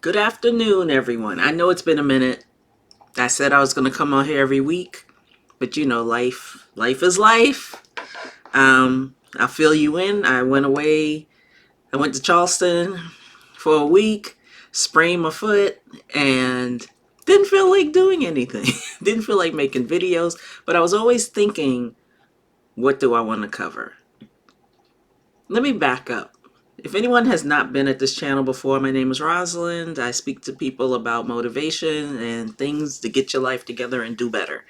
Good afternoon, everyone. I know it's been a minute. I said I was going to come on here every week, but you know, life is life. I fill you in. I went away. I went to Charleston for a week, sprained my foot, and didn't feel like doing anything. Didn't feel like making videos, but I was always thinking, what do I want to cover? Let me back up. If anyone has not been at this channel before, my name is Rosalind. I speak to people about motivation and things to get your life together and do better.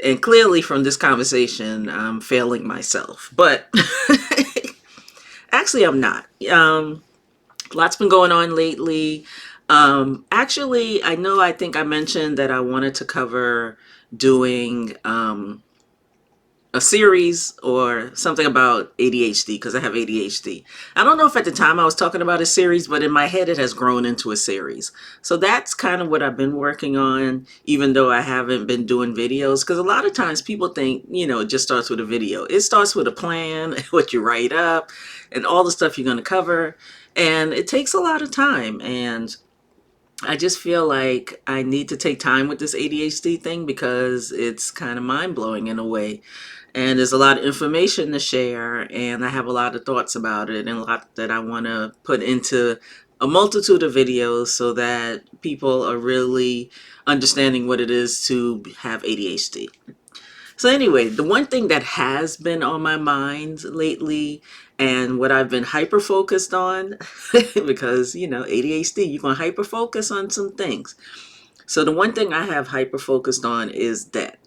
And clearly from this conversation, I'm failing myself. But actually, I'm not. Lots been going on lately. Actually, I think I mentioned that I wanted to cover doing a series or something about ADHD because I have ADHD. I don't know if at the time I was talking about a series, but in my head it has grown into a series. So that's kind of what I've been working on, even though I haven't been doing videos. Because a lot of times people think, it just starts with a video. It starts with a plan, what you write up, and all the stuff you're going to cover. And it takes a lot of time. And I just feel like I need to take time with this ADHD thing because it's kind of mind-blowing in a way. And there's a lot of information to share, and I have a lot of thoughts about it and a lot that I want to put into a multitude of videos so that people are really understanding what it is to have ADHD. So anyway, the one thing that has been on my mind lately and what I've been hyper focused on, because, ADHD, you're going to hyper focus on some things. So the one thing I have hyper focused on is debt.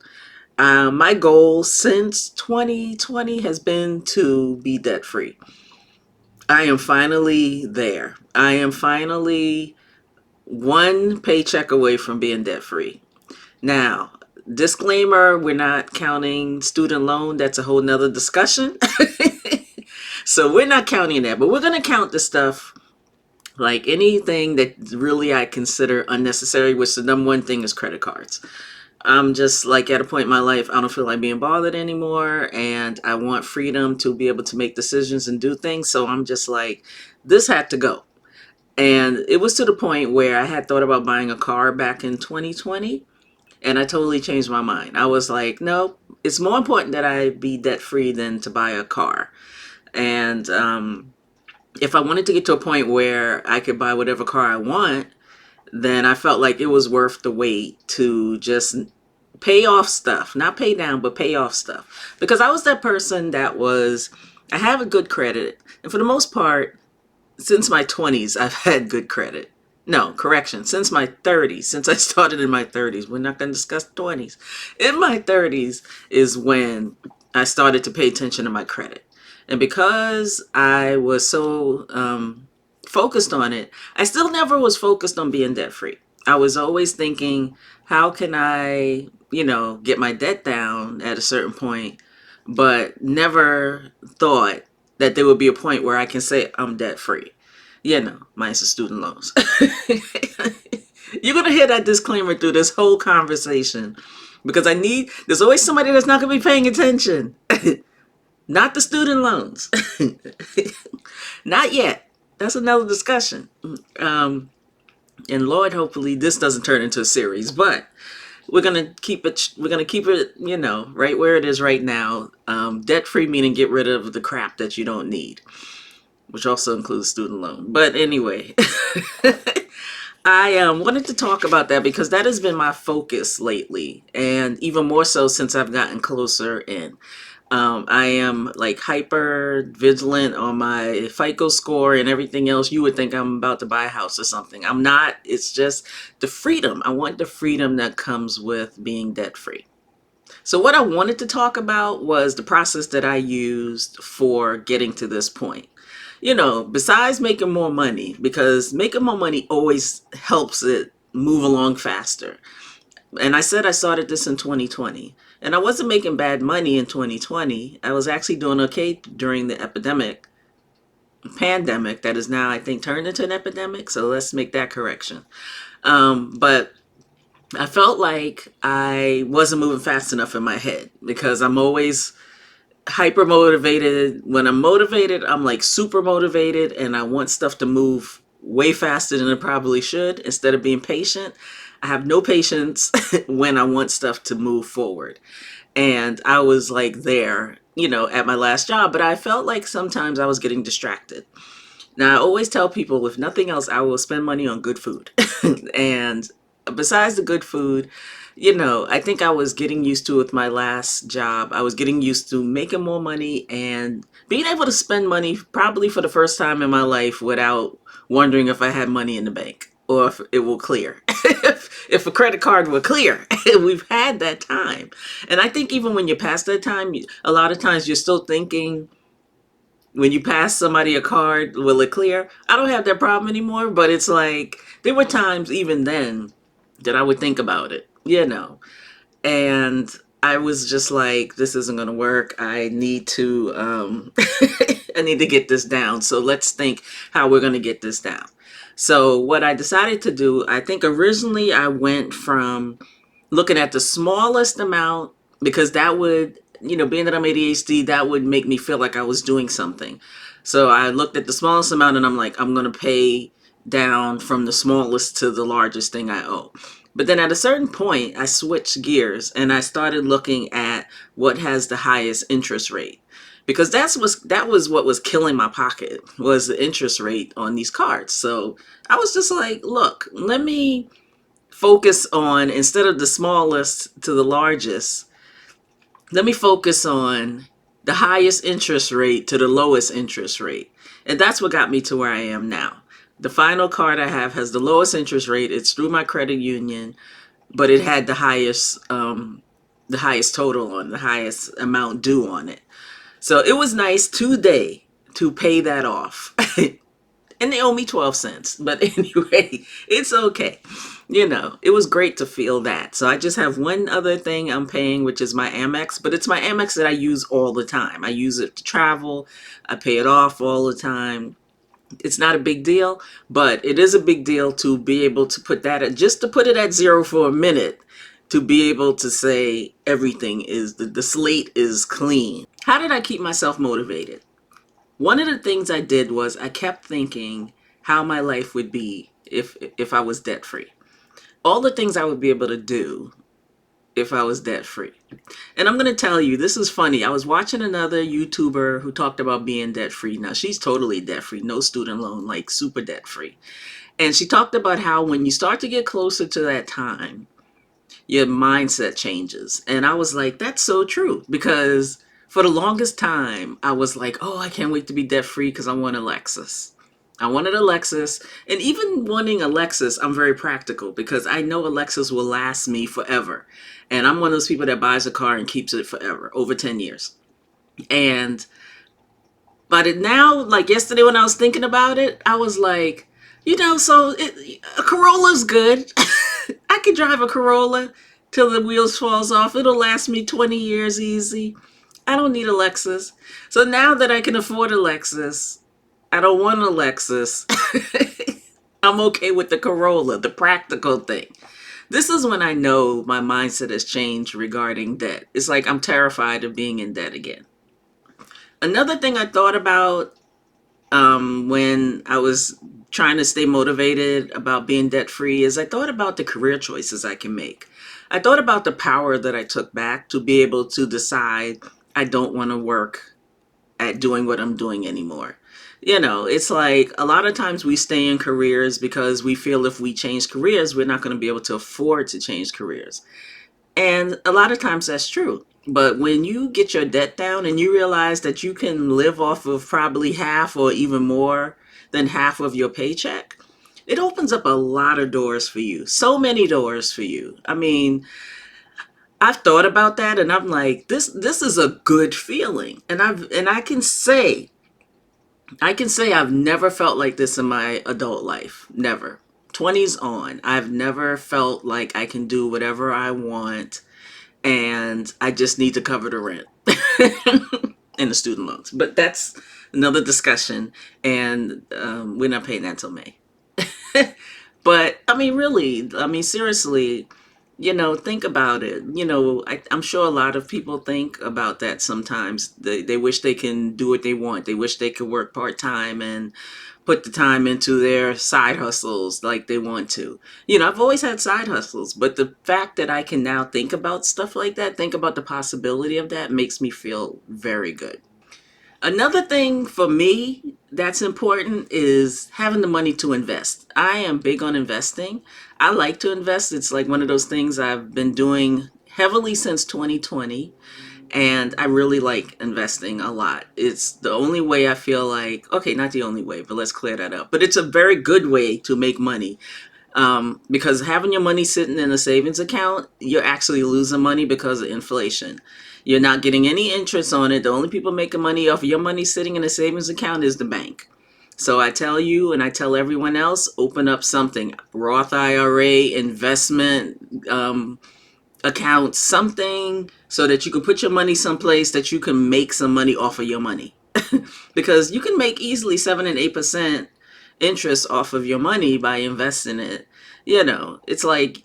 My goal since 2020 has been to be debt free. I am finally there. I am finally one paycheck away from being debt free. Now, disclaimer, we're not counting student loan. That's a whole nother discussion. So we're not counting that, but we're going to count the stuff like anything that really I consider unnecessary, which the number one thing is credit cards. I'm just like at a point in my life, I don't feel like being bothered anymore, and I want freedom to be able to make decisions and do things. So I'm just like, this had to go. And it was to the point where I had thought about buying a car back in 2020, and I totally changed my mind. I was like, no, it's more important that I be debt free than to buy a car. And if I wanted to get to a point where I could buy whatever car I want, then I felt like it was worth the wait to just pay off stuff, not pay down, but pay off stuff. Because I was that person I have a good credit. And for the most part, since my 20s, I've had good credit. No, correction, since my 30s, since I started in my 30s. We're not going to discuss 20s. In my 30s is when I started to pay attention to my credit. And because I was so focused on it, I still never was focused on being debt free. I was always thinking, how can I, get my debt down at a certain point, but never thought that there would be a point where I can say I'm debt free. Minus the student loans. You're going to hear that disclaimer through this whole conversation because there's always somebody that's not going to be paying attention. Not the student loans. Not yet. That's another discussion. And Lord, hopefully this doesn't turn into a series, but we're going to keep it, right where it is right now. Debt-free meaning get rid of the crap that you don't need, which also includes student loan. But anyway, I wanted to talk about that because that has been my focus lately, and even more so since I've gotten closer in. I am like hyper vigilant on my FICO score and everything else. You would think I'm about to buy a house or something. I'm not. It's just the freedom. I want the freedom that comes with being debt free. So what I wanted to talk about was the process that I used for getting to this point. Besides making more money, because making more money always helps it move along faster. And I said I started this in 2020. And I wasn't making bad money in 2020. I was actually doing okay during the pandemic that is now, I think, turned into an epidemic. So let's make that correction. But I felt like I wasn't moving fast enough in my head because I'm always hyper motivated. When I'm motivated, I'm like super motivated and I want stuff to move way faster than it probably should. Instead of being patient, I have no patience when I want stuff to move forward. And I was like there, at my last job, but I felt like sometimes I was getting distracted. Now, I always tell people, if nothing else, I will spend money on good food. And besides the good food, I think I was getting used to with my last job. I was getting used to making more money and being able to spend money probably for the first time in my life without wondering if I had money in the bank or if it will clear. if a credit card will clear. We've had that time. And I think even when you're past that time, a lot of times you're still thinking, when you pass somebody a card, will it clear? I don't have that problem anymore, but it's like there were times even then that I would think about it, and I was just like, this isn't going to work. I need to, I need to get this down. So let's think how we're going to get this down. So what I decided to do, I think originally I went from looking at the smallest amount, because that would, being that I'm ADHD, that would make me feel like I was doing something. So I looked at the smallest amount and I'm like, I'm going to pay down from the smallest to the largest thing I owe. But then at a certain point, I switched gears and I started looking at what has the highest interest rate. Because that was what was killing my pocket, was the interest rate on these cards. So I was just like, look, let me focus on, instead of the smallest to the largest, let me focus on the highest interest rate to the lowest interest rate. And that's what got me to where I am now. The final card I have has the lowest interest rate. It's through my credit union, but it had the highest total on, the highest amount due on it. So it was nice today to pay that off. And they owe me 12 cents. But anyway, it's okay. It was great to feel that. So I just have one other thing I'm paying, which is my Amex. But it's my Amex that I use all the time. I use it to travel. I pay it off all the time. It's not a big deal, but it is a big deal to be able to put that at, just to put it at zero for a minute, to be able to say everything is, the slate is clean. How did I keep myself motivated? One of the things I did was I kept thinking how my life would be if I was debt free. All the things I would be able to do if I was debt free. And I'm going to tell you, this is funny. I was watching another YouTuber who talked about being debt free. Now, she's totally debt free, no student loan, like super debt free. And she talked about how when you start to get closer to that time, your mindset changes. And I was like, that's so true, because for the longest time, I was like, oh, I can't wait to be debt free because I want a Lexus. I wanted a Lexus. And even wanting a Lexus, I'm very practical because I know a Lexus will last me forever. And I'm one of those people that buys a car and keeps it forever, over 10 years. And but it now, like yesterday when I was thinking about it, I was like, a Corolla's good. I could drive a Corolla till the wheels falls off. It'll last me 20 years easy. I don't need a Lexus. So now that I can afford a Lexus, I don't want a Lexus. I'm okay with the Corolla, the practical thing. This is when I know my mindset has changed regarding debt. It's like I'm terrified of being in debt again. Another thing I thought about when I was trying to stay motivated about being debt free is I thought about the career choices I can make. I thought about the power that I took back to be able to decide I don't want to work at doing what I'm doing anymore. It's like a lot of times we stay in careers because we feel if we change careers, we're not going to be able to afford to change careers. And a lot of times that's true. But when you get your debt down and you realize that you can live off of probably half or even more than half of your paycheck, it opens up a lot of doors for you. So many doors for you. I mean, I've thought about that and I'm like, this is a good feeling. And I can say I've never felt like this in my adult life. Never. 20s on. I've never felt like I can do whatever I want and I just need to cover the rent and the student loans. But that's another discussion, and we're not paying that till May. But I mean, really, seriously, Think about it. I'm sure a lot of people think about that sometimes. They wish they can do what they want. They wish they could work part time and put the time into their side hustles like they want to. I've always had side hustles, but the fact that I can now think about stuff like that, think about the possibility of that, makes me feel very good. Another thing for me that's important is having the money to invest. I am big on investing. I like to invest. It's like one of those things I've been doing heavily since 2020, and I really like investing a lot. It's the only way I feel like, okay, not the only way, but let's clear that up. But it's a very good way to make money, because having your money sitting in a savings account, you're actually losing money because of inflation. You're not getting any interest on it. The only people making money off of your money sitting in a savings account is the bank. So I tell you, and I tell everyone else, open up something, Roth IRA, investment account, something, so that you can put your money someplace that you can make some money off of your money. Because you can make easily 7 and 8% interest off of your money by investing it. It's like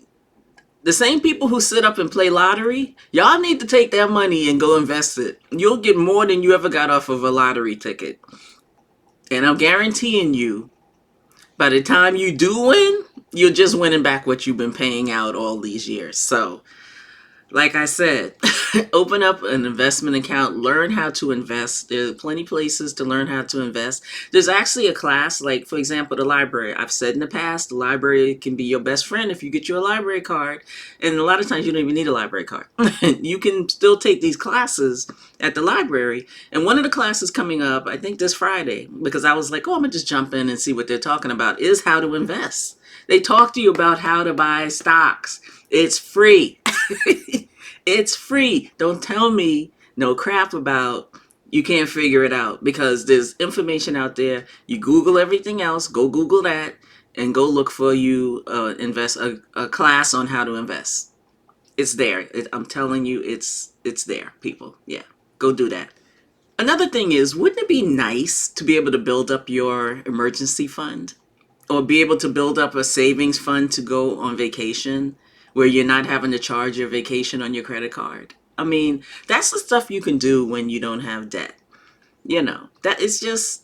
the same people who sit up and play lottery, y'all need to take their money and go invest it. You'll get more than you ever got off of a lottery ticket. And I'm guaranteeing you, by the time you do win, you're just winning back what you've been paying out all these years. So like I said, open up an investment account, learn how to invest. There are plenty of places to learn how to invest. There's actually a class, like, for example, the library. I've said in the past, the library can be your best friend if you get you a library card. And a lot of times you don't even need a library card. You can still take these classes at the library. And one of the classes coming up, I think this Friday, because I was like, oh, I'm going to just jump in and see what they're talking about, is how to invest. They talk to you about how to buy stocks. It's free. It's free. Don't tell me no crap about you can't figure it out, because there's information out there. You Google everything else, go Google that, and go look for you invest a class on how to invest. It's there. I'm telling you, it's there, people. Yeah, go do that. Another thing is, wouldn't it be nice to be able to build up your emergency fund? Or be able to build up a savings fund to go on vacation, where you're not having to charge your vacation on your credit card. I mean, that's the stuff you can do when you don't have debt. That it's just,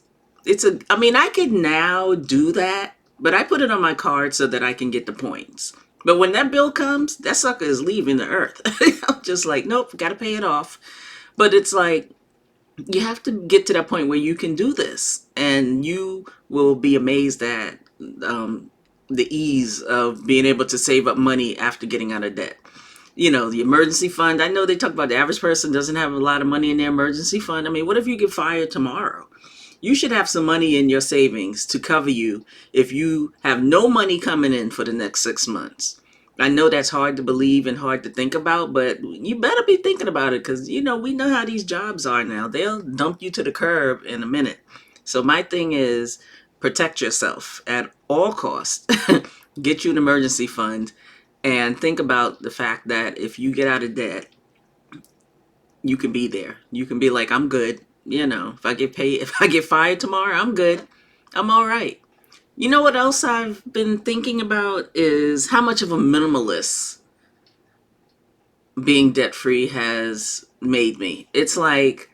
I mean, I could now do that, but I put it on my card so that I can get the points. But when that bill comes, that sucker is leaving the earth. I'm just like, nope, got to pay it off. But it's like, you have to get to that point where you can do this, and you will be amazed at the ease of being able to save up money after getting out of debt. The emergency fund. I know they talk about the average person doesn't have a lot of money in their emergency fund. I mean, what if you get fired tomorrow? You should have some money in your savings to cover you if you have no money coming in for the next 6 months. I know that's hard to believe and hard to think about, but you better be thinking about it, because, we know how these jobs are now. They'll dump you to the curb in a minute. So my thing is, protect yourself at all costs. Get you an emergency fund, and think about the fact that if you get out of debt, you can be there. You can be like, I'm good. If I get paid, if I get fired tomorrow, I'm good. I'm all right. You know what else I've been thinking about is how much of a minimalist being debt free has made me. It's like,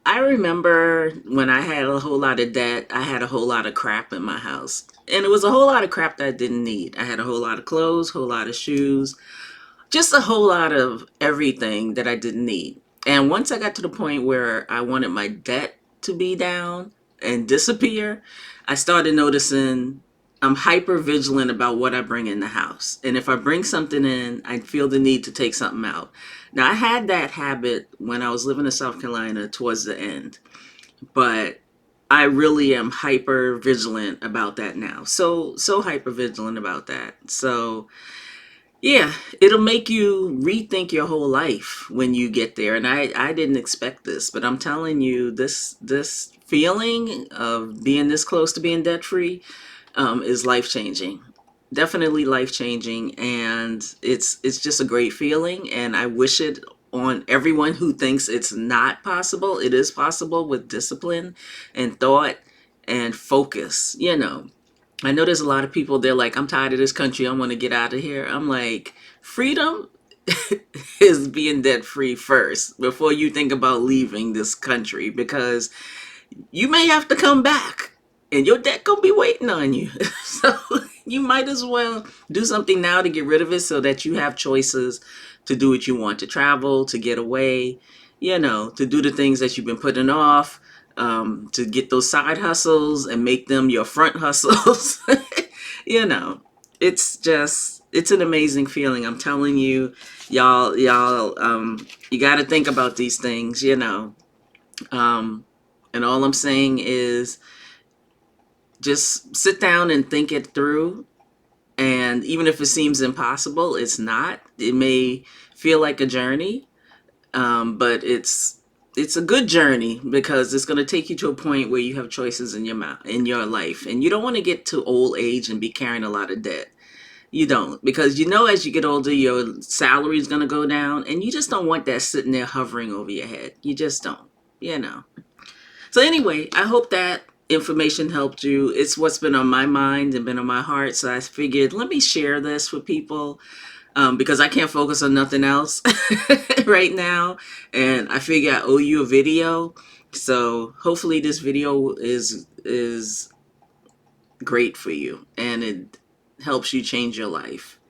I remember when I had a whole lot of debt, I had a whole lot of crap in my house. And it was a whole lot of crap that I didn't need. I had a whole lot of clothes, whole lot of shoes, just a whole lot of everything that I didn't need. And once I got to the point where I wanted my debt to be down and disappear, I started noticing I'm hyper vigilant about what I bring in the house. And if I bring something in, I feel the need to take something out. Now, I had that habit when I was living in South Carolina towards the end, but I really am hyper vigilant about that now. So hyper vigilant about that. So yeah, it'll make you rethink your whole life when you get there. And I didn't expect this, but I'm telling you, this feeling of being this close to being debt free is life changing. Definitely life changing, and it's just a great feeling. And I wish it on everyone who thinks it's not possible. It is possible with discipline and thought and focus. I know there's a lot of people, they're like, I'm tired of this country. I want to get out of here. I'm like, freedom is being debt free first before you think about leaving this country, because you may have to come back and your debt gonna be waiting on you. So you might as well do something now to get rid of it so that you have choices to do what you want, to travel, to get away, to do the things that you've been putting off, to get those side hustles and make them your front hustles. you know, it's an amazing feeling. I'm telling you, you got to think about these things. Um, and all I'm saying is just sit down and think it through. And even if it seems impossible, it's not. It may feel like a journey, but it's a good journey because it's going to take you to a point where you have choices in your life, and you don't want to get to old age and be carrying a lot of debt. You don't, because as you get older, your salary is going to go down, and you just don't want that sitting there hovering over your head. You just don't, you know. So anyway, I hope that information helped you. It's what's been on my mind and been on my heart. So I figured, let me share this with people, because I can't focus on nothing else right now. And I figure I owe you a video. So hopefully this video is great for you and it helps you change your life.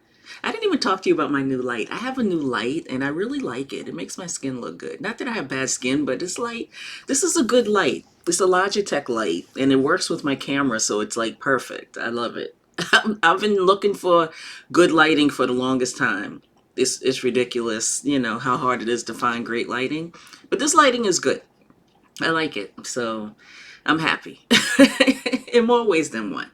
I didn't even talk to you about my new light. I have a new light and I really like it. It makes my skin look good. Not that I have bad skin, but this is a good light. It's a Logitech light and it works with my camera, so it's like perfect. I love it. I've been looking for good lighting for the longest time. It's ridiculous, how hard it is to find great lighting. But this lighting is good. I like it. So I'm happy in more ways than one.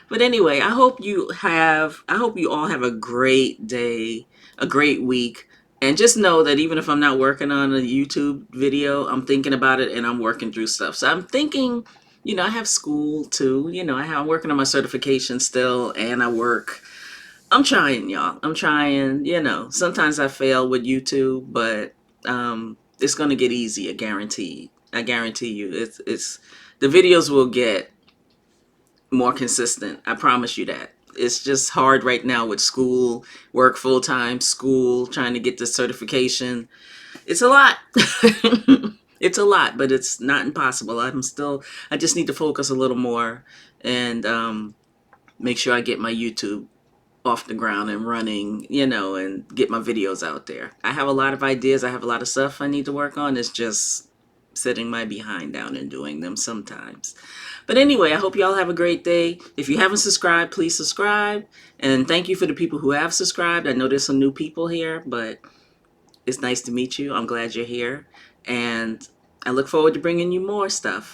But anyway, I hope you all have a great day, a great week. And just know that even if I'm not working on a YouTube video, I'm thinking about it and I'm working through stuff. So I'm thinking, I have school too. I'm working on my certification still, and I'm trying, y'all. I'm trying. Sometimes I fail with YouTube, but it's going to get easier, guaranteed. I guarantee you. It's the videos will get more consistent. I promise you that. It's just hard right now with school, work full time, school, trying to get the certification. It's a lot. It's a lot, but it's not impossible. I just need to focus a little more and make sure I get my YouTube off the ground and running, and get my videos out there. I have a lot of ideas. I have a lot of stuff I need to work on. It's just sitting my behind down and doing them sometimes. But anyway, I hope you all have a great day. If you haven't subscribed, please subscribe. And thank you for the people who have subscribed. I know there's some new people here, but it's nice to meet you. I'm glad you're here. And I look forward to bringing you more stuff.